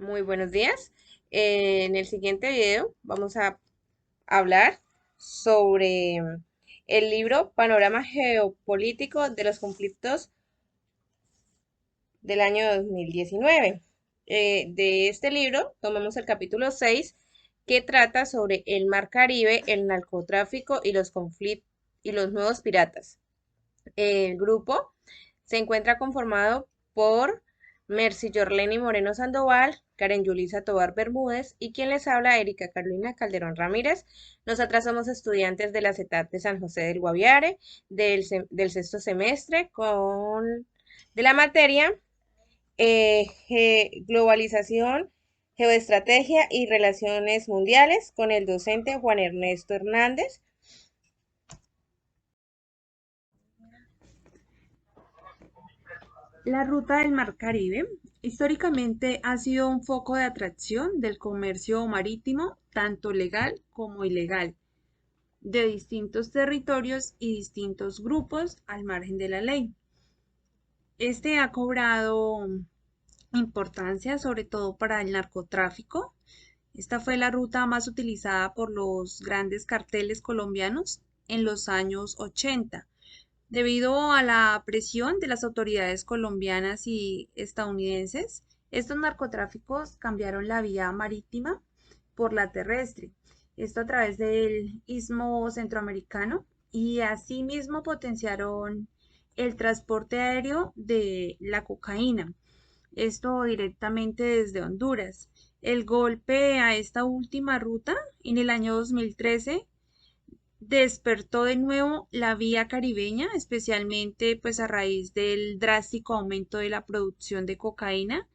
Muy buenos días. En el siguiente video vamos a hablar sobre el libro Panorama Geopolítico de los Conflictos del año 2019. De este libro tomamos el capítulo 6 que trata sobre el Mar Caribe, el narcotráfico y los conflictos y los nuevos piratas. El grupo se encuentra conformado por Mercy Yorleni Moreno Sandoval, Karen Yulisa Tobar Bermúdez y quien les habla, Erika Carolina Calderón Ramírez. Nosotras somos estudiantes de la CETAT de San José del Guaviare, del sexto semestre, de la materia Globalización, Geoestrategia y Relaciones Mundiales, con el docente Juan Ernesto Hernández. La ruta del Mar Caribe históricamente ha sido un foco de atracción del comercio marítimo, tanto legal como ilegal, de distintos territorios y distintos grupos al margen de la ley. Este ha cobrado importancia sobre todo para el narcotráfico. Esta fue la ruta más utilizada por los grandes carteles colombianos en los años 80. Debido a la presión de las autoridades colombianas y estadounidenses, estos narcotráficos cambiaron la vía marítima por la terrestre, esto a través del istmo centroamericano, y asimismo potenciaron el transporte aéreo de la cocaína, esto directamente desde Honduras. El golpe a esta última ruta en el año 2013 despertó de nuevo la vía caribeña, especialmente pues a raíz del drástico aumento de la producción de cocaína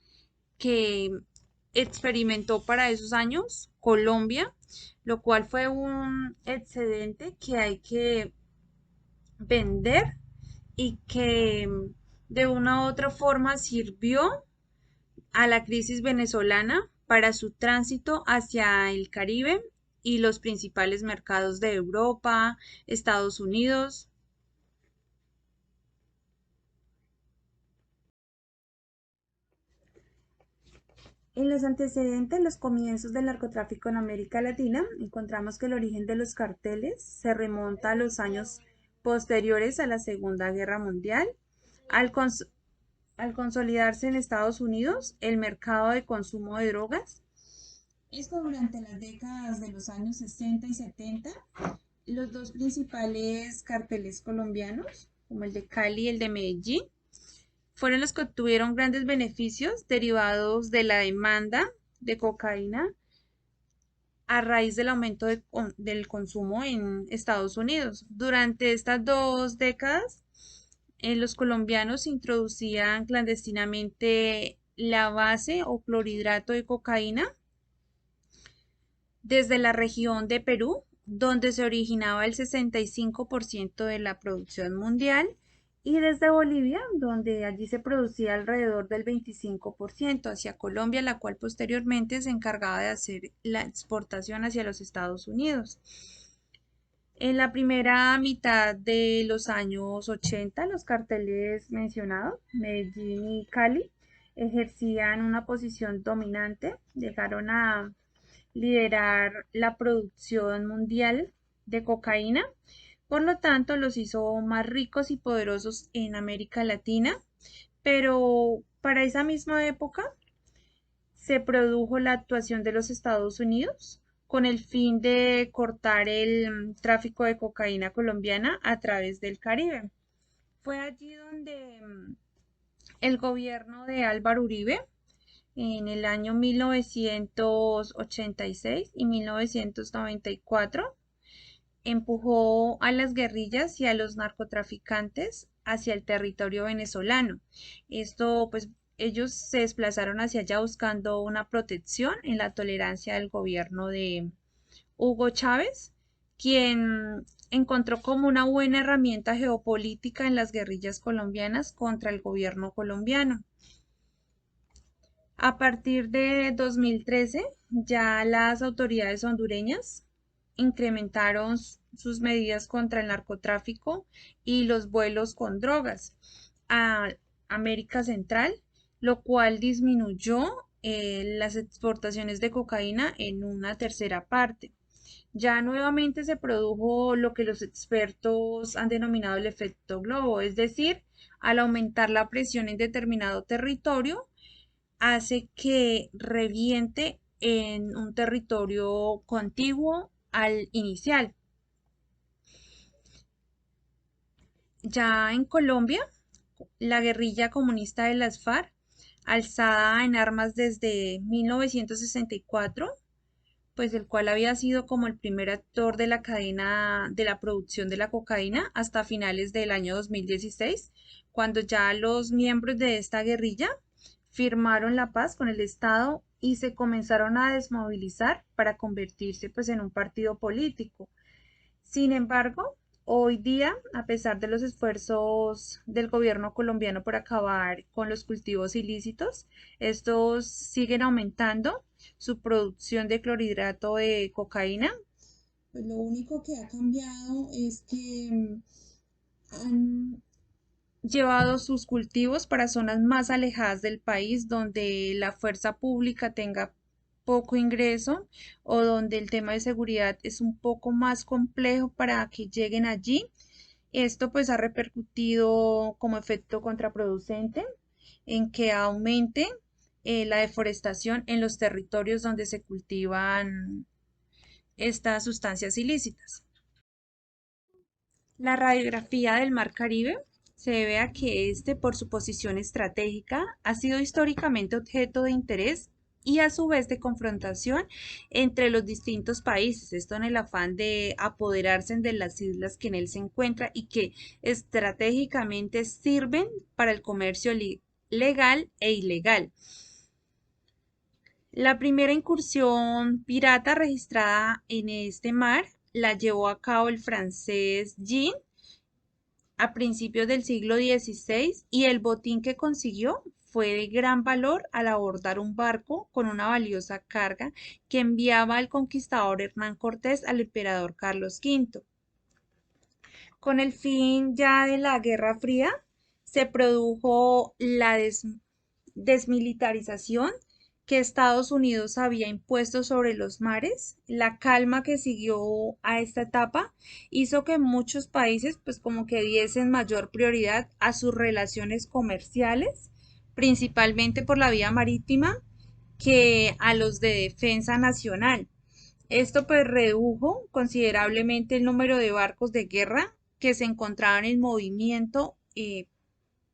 que experimentó para esos años Colombia, lo cual fue un excedente que hay que vender y que de una u otra forma sirvió a la crisis venezolana para su tránsito hacia el Caribe y los principales mercados de Europa, Estados Unidos. En los antecedentes, los comienzos del narcotráfico en América Latina, encontramos que el origen de los carteles se remonta a los años posteriores a la Segunda Guerra Mundial, al, cons- al consolidarse en Estados Unidos el mercado de consumo de drogas. Esto durante las décadas de los años 60 y 70, los dos principales carteles colombianos, como el de Cali y el de Medellín, fueron los que obtuvieron grandes beneficios derivados de la demanda de cocaína a raíz del aumento del consumo en Estados Unidos. Durante estas dos décadas, los colombianos introducían clandestinamente la base o clorhidrato de cocaína desde la región de Perú, donde se originaba el 65% de la producción mundial, y desde Bolivia, donde allí se producía alrededor del 25%, hacia Colombia, la cual posteriormente se encargaba de hacer la exportación hacia los Estados Unidos. En la primera mitad de los años 80, los carteles mencionados, Medellín y Cali, ejercían una posición dominante, llegaron a liderar la producción mundial de cocaína, por lo tanto los hizo más ricos y poderosos en América Latina, pero para esa misma época se produjo la actuación de los Estados Unidos con el fin de cortar el tráfico de cocaína colombiana a través del Caribe. Fue allí donde el gobierno de Álvaro Uribe en el año 1986 y 1994 empujó a las guerrillas y a los narcotraficantes hacia el territorio venezolano. Esto, pues, ellos se desplazaron hacia allá buscando una protección en la tolerancia del gobierno de Hugo Chávez, quien encontró como una buena herramienta geopolítica en las guerrillas colombianas contra el gobierno colombiano. A partir de 2013, ya las autoridades hondureñas incrementaron sus medidas contra el narcotráfico y los vuelos con drogas a América Central, lo cual disminuyó las exportaciones de cocaína en una tercera parte. Ya nuevamente se produjo lo que los expertos han denominado el efecto globo, es decir, al aumentar la presión en determinado territorio, hace que reviente en un territorio contiguo al inicial. Ya en Colombia, la guerrilla comunista de las FARC, alzada en armas desde 1964, pues el cual había sido como el primer actor de la cadena de la producción de la cocaína hasta finales del año 2016, cuando ya los miembros de esta guerrilla firmaron la paz con el Estado y se comenzaron a desmovilizar para convertirse pues en un partido político. Sin embargo, hoy día, a pesar de los esfuerzos del gobierno colombiano por acabar con los cultivos ilícitos, estos siguen aumentando su producción de clorhidrato de cocaína. Pues lo único que ha cambiado es que han llevado sus cultivos para zonas más alejadas del país, donde la fuerza pública tenga poco ingreso o donde el tema de seguridad es un poco más complejo para que lleguen allí. Esto pues ha repercutido como efecto contraproducente en que aumente la deforestación en los territorios donde se cultivan estas sustancias ilícitas. La radiografía del Mar Caribe se debe a que este, por su posición estratégica, ha sido históricamente objeto de interés y a su vez de confrontación entre los distintos países, esto en el afán de apoderarse de las islas que en él se encuentra y que estratégicamente sirven para el comercio legal e ilegal. La primera incursión pirata registrada en este mar la llevó a cabo el francés Jean a principios del siglo XVI y el botín que consiguió fue de gran valor al abordar un barco con una valiosa carga que enviaba el conquistador Hernán Cortés al emperador Carlos V. Con el fin ya de la Guerra Fría, se produjo la desmilitarización que Estados Unidos había impuesto sobre los mares. La calma que siguió a esta etapa hizo que muchos países pues como que diesen mayor prioridad a sus relaciones comerciales, principalmente por la vía marítima, que a los de defensa nacional. Esto pues redujo considerablemente el número de barcos de guerra que se encontraban en movimiento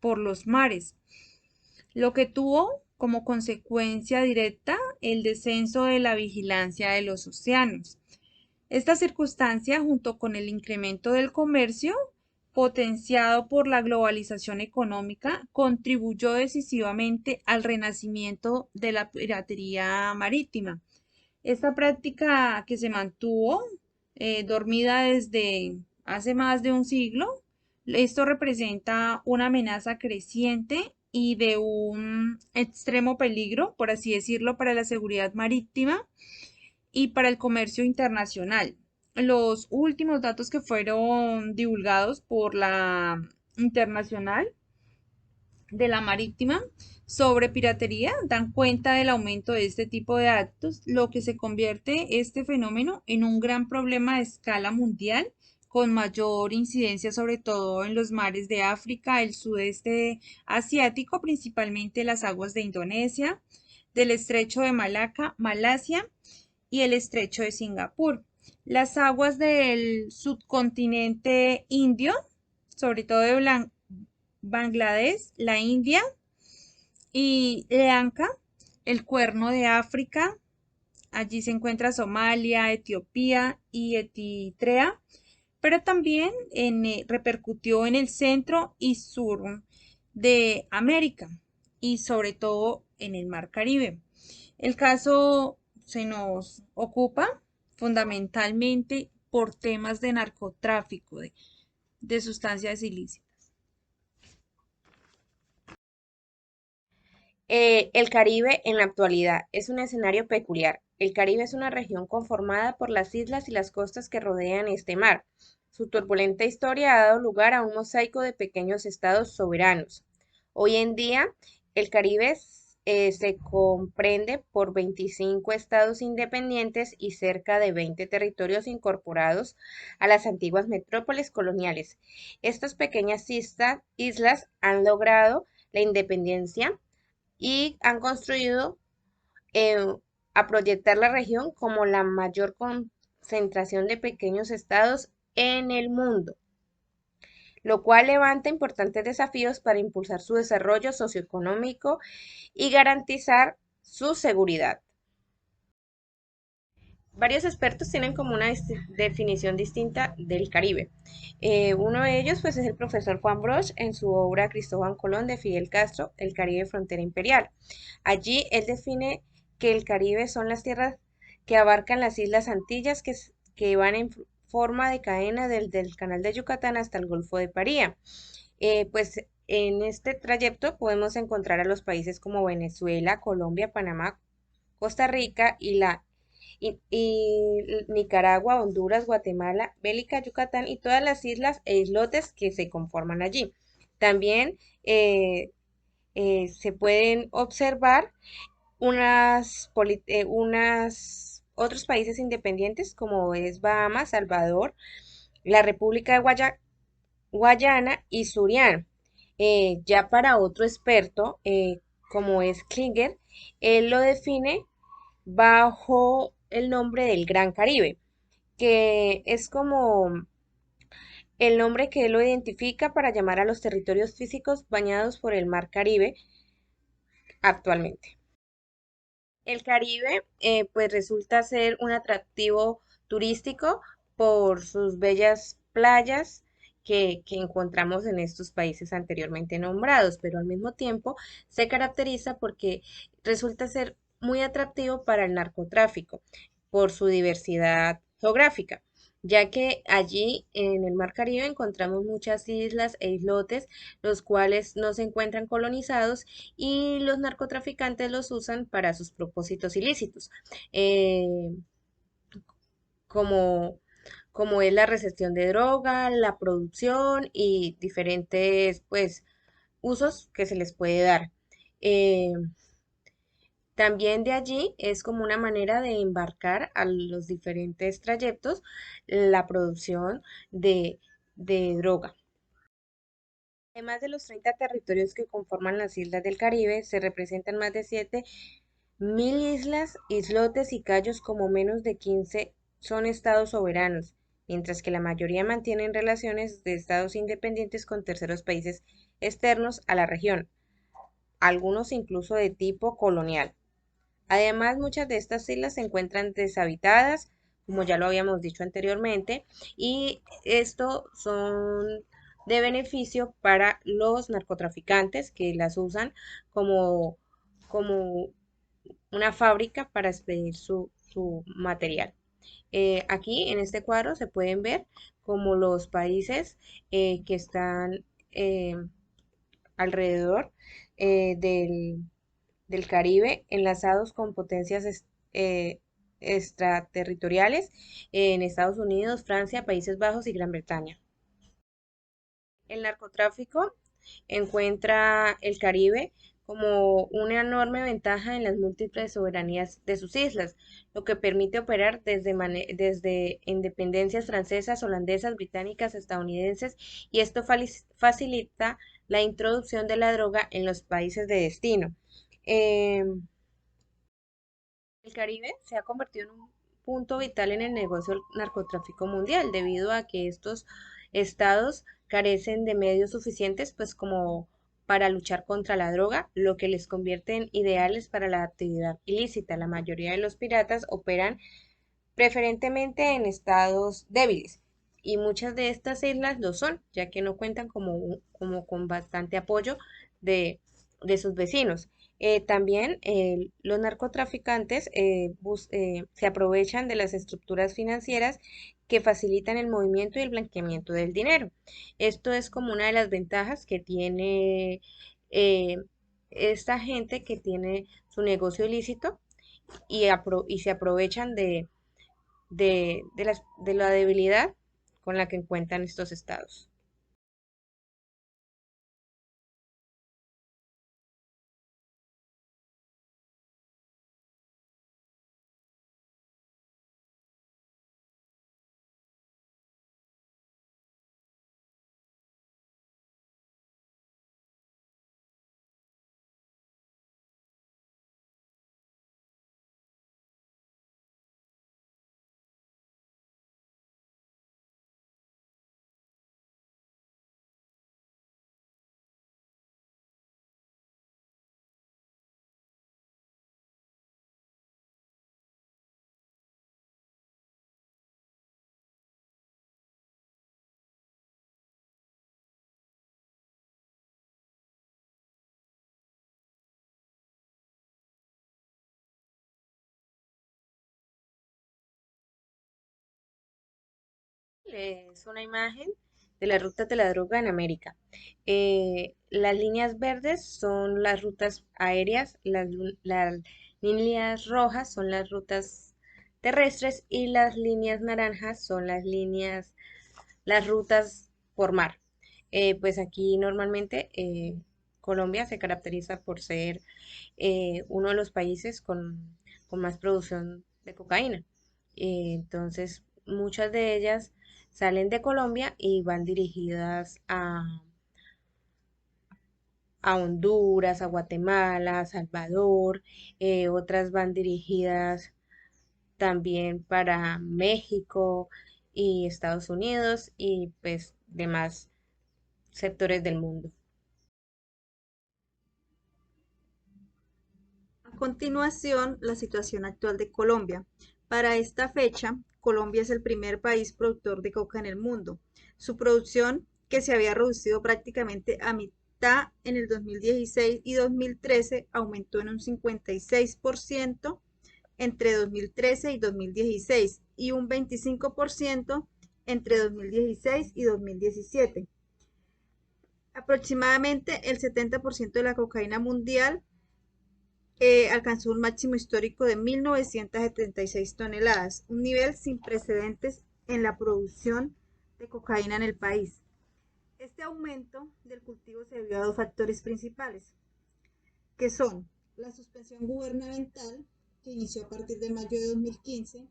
por los mares, lo que tuvo como consecuencia directa el descenso de la vigilancia de los océanos. Esta circunstancia, junto con el incremento del comercio, potenciado por la globalización económica, contribuyó decisivamente al renacimiento de la piratería marítima. Esta práctica que se mantuvo dormida desde hace más de un siglo, esto representa una amenaza creciente y de un extremo peligro, por así decirlo, para la seguridad marítima y para el comercio internacional. Los últimos datos que fueron divulgados por la Internacional de la Marítima sobre piratería dan cuenta del aumento de este tipo de actos, lo que se convierte este fenómeno en un gran problema de escala mundial con mayor incidencia sobre todo en los mares de África, el sudeste asiático, principalmente las aguas de Indonesia, del estrecho de Malaca, Malasia y el estrecho de Singapur. Las aguas del subcontinente indio, sobre todo de Bangladesh, la India y Lanka, el Cuerno de África. Allí se encuentra Somalia, Etiopía y Eritrea, pero también repercutió en el centro y sur de América y sobre todo en el Mar Caribe. El caso se nos ocupa fundamentalmente por temas de narcotráfico, de sustancias ilícitas. El Caribe en la actualidad es un escenario peculiar. El Caribe es una región conformada por las islas y las costas que rodean este mar. Su turbulenta historia ha dado lugar a un mosaico de pequeños estados soberanos. Hoy en día, el Caribe se comprende por 25 estados independientes y cerca de 20 territorios incorporados a las antiguas metrópolis coloniales. Estas pequeñas islas han logrado la independencia y han construido eh, a proyectar la región como la mayor concentración de pequeños estados en el mundo, lo cual levanta importantes desafíos para impulsar su desarrollo socioeconómico y garantizar su seguridad. Varios expertos tienen como una definición distinta del Caribe. Uno de ellos pues, es el profesor Juan Broch en su obra Cristóbal Colón de Fidel Castro, El Caribe Frontera Imperial. Allí él define que el Caribe son las tierras que abarcan las Islas Antillas que van en forma de cadena desde el Canal de Yucatán hasta el Golfo de Paría. Pues en este trayecto podemos encontrar a los países como Venezuela, Colombia, Panamá, Costa Rica y Nicaragua, Honduras, Guatemala, Bélica, Yucatán y todas las islas e islotes que se conforman allí. También se pueden observar unas otros países independientes como es Bahamas, Salvador, la República de Guayana y Surinam. Ya para otro experto, como es Klinger, él lo define bajo el nombre del Gran Caribe, que es como el nombre que él lo identifica para llamar a los territorios físicos bañados por el Mar Caribe actualmente. El Caribe, pues resulta ser un atractivo turístico por sus bellas playas que encontramos en estos países anteriormente nombrados, pero al mismo tiempo se caracteriza porque resulta ser muy atractivo para el narcotráfico por su diversidad geográfica, ya que allí en el Mar Caribe encontramos muchas islas e islotes, los cuales no se encuentran colonizados y los narcotraficantes los usan para sus propósitos ilícitos, eh, como, como es la recepción de droga, la producción y diferentes pues usos que se les puede dar. Eh, También de allí es como una manera de embarcar a los diferentes trayectos la producción de, de droga. Además de los 30 territorios que conforman las islas del Caribe, se representan más de 7.000 islas, islotes y cayos, como menos de 15 son estados soberanos, mientras que la mayoría mantienen relaciones de estados independientes con terceros países externos a la región, algunos incluso de tipo colonial. Además, muchas de estas islas se encuentran deshabitadas, como ya lo habíamos dicho anteriormente, y esto son de beneficio para los narcotraficantes que las usan como, como una fábrica para expedir su material. Aquí en este cuadro se pueden ver como los países que están alrededor del Caribe enlazados con potencias extraterritoriales en Estados Unidos, Francia, Países Bajos y Gran Bretaña. El narcotráfico encuentra el Caribe como una enorme ventaja en las múltiples soberanías de sus islas, lo que permite operar desde independencias francesas, holandesas, británicas, estadounidenses, y esto facilita la introducción de la droga en los países de destino. Em, el Caribe se ha convertido en un punto vital en el negocio del narcotráfico mundial, debido a que estos estados carecen de medios suficientes, pues como para luchar contra la droga, lo que les convierte en ideales para la actividad ilícita. La mayoría de los piratas operan preferentemente en estados débiles, y muchas de estas islas lo son, ya que no cuentan como con bastante apoyo de, de sus vecinos. También los narcotraficantes se aprovechan de las estructuras financieras que facilitan el movimiento y el blanqueamiento del dinero. Esto es como una de las ventajas que tiene eh, esta gente que tiene su negocio ilícito y se aprovechan de la debilidad con la que encuentran estos estados. es una imagen de las rutas de la droga en América. Las líneas verdes son las rutas aéreas, las líneas rojas son las rutas terrestres y las líneas naranjas son las rutas por mar. Pues aquí normalmente Colombia se caracteriza por ser uno de los países con más producción de cocaína. Entonces, muchas de ellas salen de Colombia y van dirigidas a Honduras, a Guatemala, a Salvador. Otras van dirigidas también para México y Estados Unidos y pues demás sectores del mundo. A continuación, la situación actual de Colombia. Para esta fecha, Colombia es el primer país productor de coca en el mundo. Su producción, que se había reducido prácticamente a mitad en el 2016 y 2013, aumentó en un 56% entre 2013 y 2016 y un 25% entre 2016 y 2017. Aproximadamente el 70% de la cocaína mundial alcanzó un máximo histórico de 1.976 toneladas, un nivel sin precedentes en la producción de cocaína en el país. Este aumento del cultivo se debió a dos factores principales, que son la suspensión gubernamental, que inició a partir de mayo de 2015,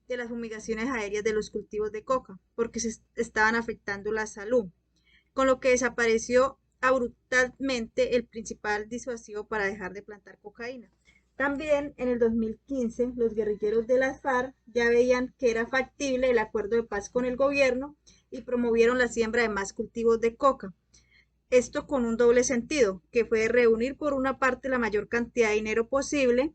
de las fumigaciones aéreas de los cultivos de coca, porque se estaban afectando la salud, con lo que desapareció abruptamente el principal disuasivo para dejar de plantar cocaína. También en el 2015 los guerrilleros de las FARC ya veían que era factible el acuerdo de paz con el gobierno y promovieron la siembra de más cultivos de coca. Esto con un doble sentido, que fue reunir por una parte la mayor cantidad de dinero posible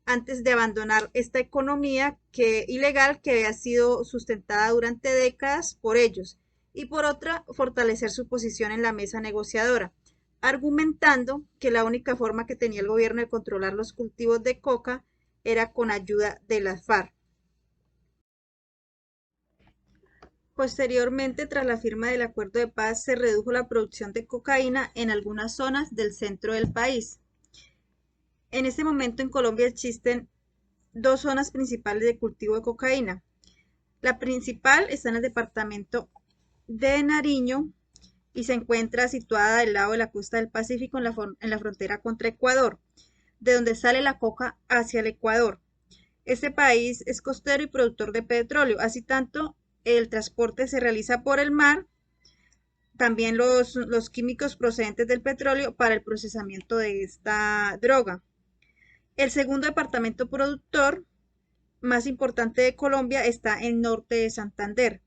antes de abandonar esta economía ilegal que había sido sustentada durante décadas por ellos, y por otra, fortalecer su posición en la mesa negociadora, argumentando que la única forma que tenía el gobierno de controlar los cultivos de coca era con ayuda de las FARC. Posteriormente, tras la firma del acuerdo de paz, se redujo la producción de cocaína en algunas zonas del centro del país. En este momento en Colombia existen dos zonas principales de cultivo de cocaína. La principal está en el departamento de Nariño y se encuentra situada del lado de la costa del Pacífico en la frontera contra Ecuador, de donde sale la coca hacia el Ecuador. Este país es costero y productor de petróleo, así tanto el transporte se realiza por el mar, también los químicos procedentes del petróleo para el procesamiento de esta droga. El segundo departamento productor más importante de Colombia está en norte de Santander.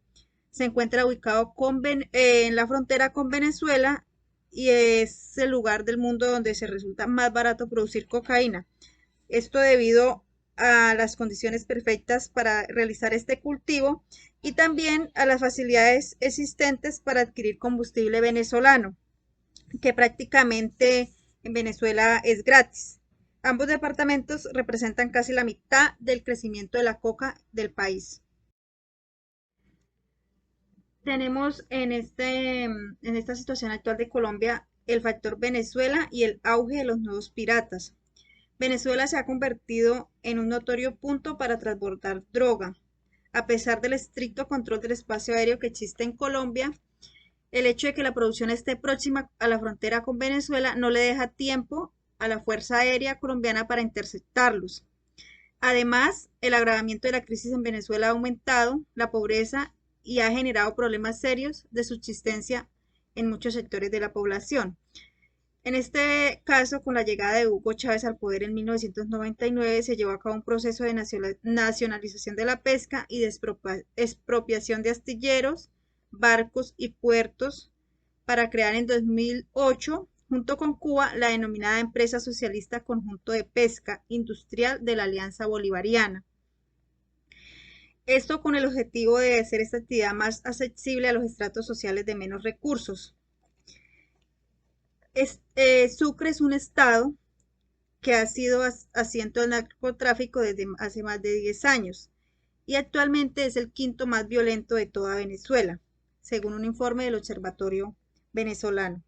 Se encuentra ubicado en la frontera con Venezuela y es el lugar del mundo donde se resulta más barato producir cocaína. Esto debido a las condiciones perfectas para realizar este cultivo y también a las facilidades existentes para adquirir combustible venezolano, que prácticamente en Venezuela es gratis. Ambos departamentos representan casi la mitad del crecimiento de la coca del país. Tenemos en esta situación actual de Colombia el factor Venezuela y el auge de los nuevos piratas. Venezuela se ha convertido en un notorio punto para transbordar droga. A pesar del estricto control del espacio aéreo que existe en Colombia, el hecho de que la producción esté próxima a la frontera con Venezuela no le deja tiempo a la Fuerza Aérea colombiana para interceptarlos. Además, el agravamiento de la crisis en Venezuela ha aumentado la pobreza y ha generado problemas serios de subsistencia en muchos sectores de la población. En este caso, con la llegada de Hugo Chávez al poder en 1999, se llevó a cabo un proceso de nacionalización de la pesca y de expropiación de astilleros, barcos y puertos para crear en 2008, junto con Cuba, la denominada Empresa Socialista Conjunto de Pesca Industrial de la Alianza Bolivariana. Esto con el objetivo de hacer esta actividad más accesible a los estratos sociales de menos recursos. Sucre es un estado que ha sido asiento del narcotráfico desde hace más de 10 años. y actualmente es el quinto más violento de toda Venezuela, según un informe del Observatorio Venezolano.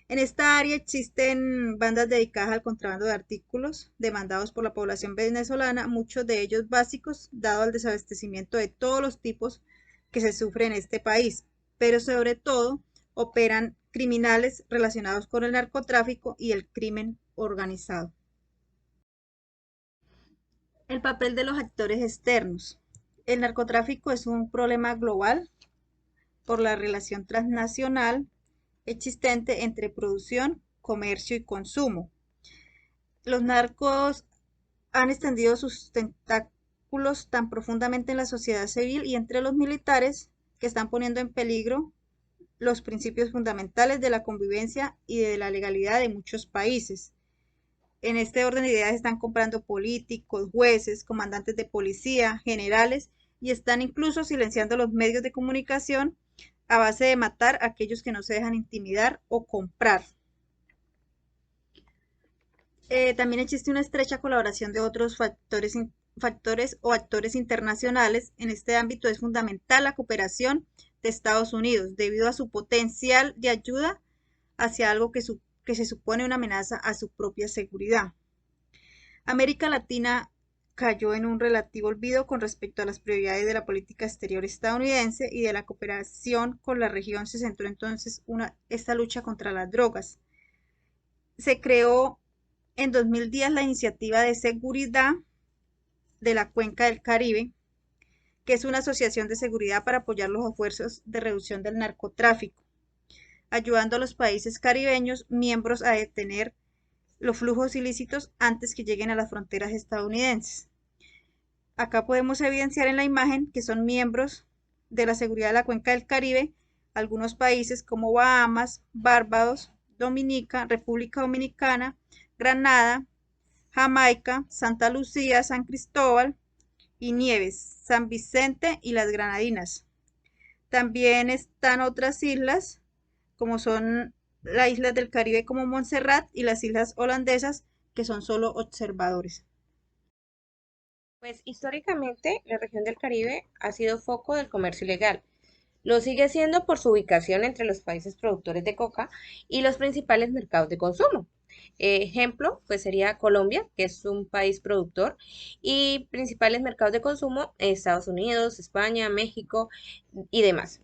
En esta área existen bandas dedicadas al contrabando de artículos demandados por la población venezolana, muchos de ellos básicos, dado el desabastecimiento de todos los tipos que se sufre en este país, pero sobre todo operan criminales relacionados con el narcotráfico y el crimen organizado. El papel de los actores externos. El narcotráfico es un problema global por la relación transnacional existente entre producción, comercio y consumo. Los narcos han extendido sus tentáculos tan profundamente en la sociedad civil y entre los militares que están poniendo en peligro los principios fundamentales de la convivencia y de la legalidad de muchos países. En este orden de ideas están comprando políticos, jueces, comandantes de policía, generales y están incluso silenciando los medios de comunicación a base de matar a aquellos que no se dejan intimidar o comprar. También existe una estrecha colaboración de otros factores o actores internacionales. En este ámbito es fundamental la cooperación de Estados Unidos, debido a su potencial de ayuda hacia algo que se supone una amenaza a su propia seguridad. América Latina cayó en un relativo olvido con respecto a las prioridades de la política exterior estadounidense y de la cooperación con la región. Se centró entonces esta lucha contra las drogas. Se creó en 2010 la Iniciativa de Seguridad de la Cuenca del Caribe, que es una asociación de seguridad para apoyar los esfuerzos de reducción del narcotráfico, ayudando a los países caribeños miembros a detener los flujos ilícitos antes que lleguen a las fronteras estadounidenses. Acá podemos evidenciar en la imagen que son miembros de la seguridad de la Cuenca del Caribe algunos países como Bahamas, Barbados, Dominica, República Dominicana, Granada, Jamaica, Santa Lucía, San Cristóbal y Nieves, San Vicente y las Granadinas. También están otras islas como son las islas del Caribe como Montserrat y las islas holandesas que son solo observadores. Pues históricamente la región del Caribe ha sido foco del comercio ilegal. Lo sigue siendo por su ubicación entre los países productores de coca y los principales mercados de consumo. Ejemplo, pues sería Colombia, que es un país productor, y principales mercados de consumo, Estados Unidos, España, México y demás.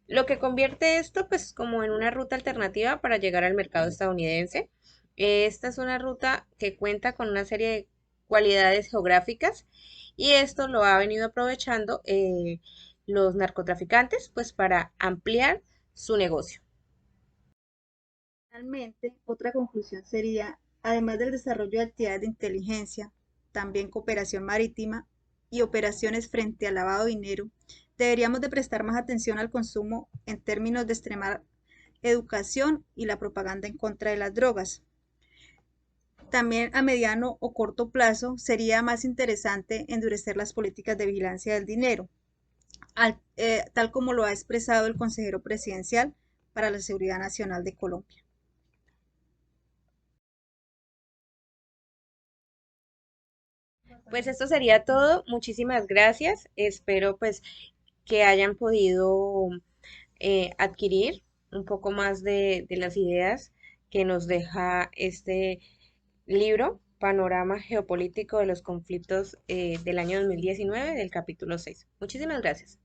Lo que convierte esto pues como en una ruta alternativa para llegar al mercado estadounidense. Esta es una ruta que cuenta con una serie de cualidades geográficas y esto lo ha venido aprovechando los narcotraficantes pues para ampliar su negocio. Finalmente, otra conclusión sería, además del desarrollo de actividades de inteligencia, también cooperación marítima y operaciones frente al lavado de dinero, deberíamos de prestar más atención al consumo en términos de extremar educación y la propaganda en contra de las drogas. También a mediano o corto plazo sería más interesante endurecer las políticas de vigilancia del dinero, tal como lo ha expresado el consejero presidencial para la Seguridad Nacional de Colombia. Pues esto sería todo. Muchísimas gracias. Espero pues que hayan podido adquirir un poco más de las ideas que nos deja este libro, Panorama Geopolítico de los Conflictos del año 2019 del capítulo 6. Muchísimas gracias.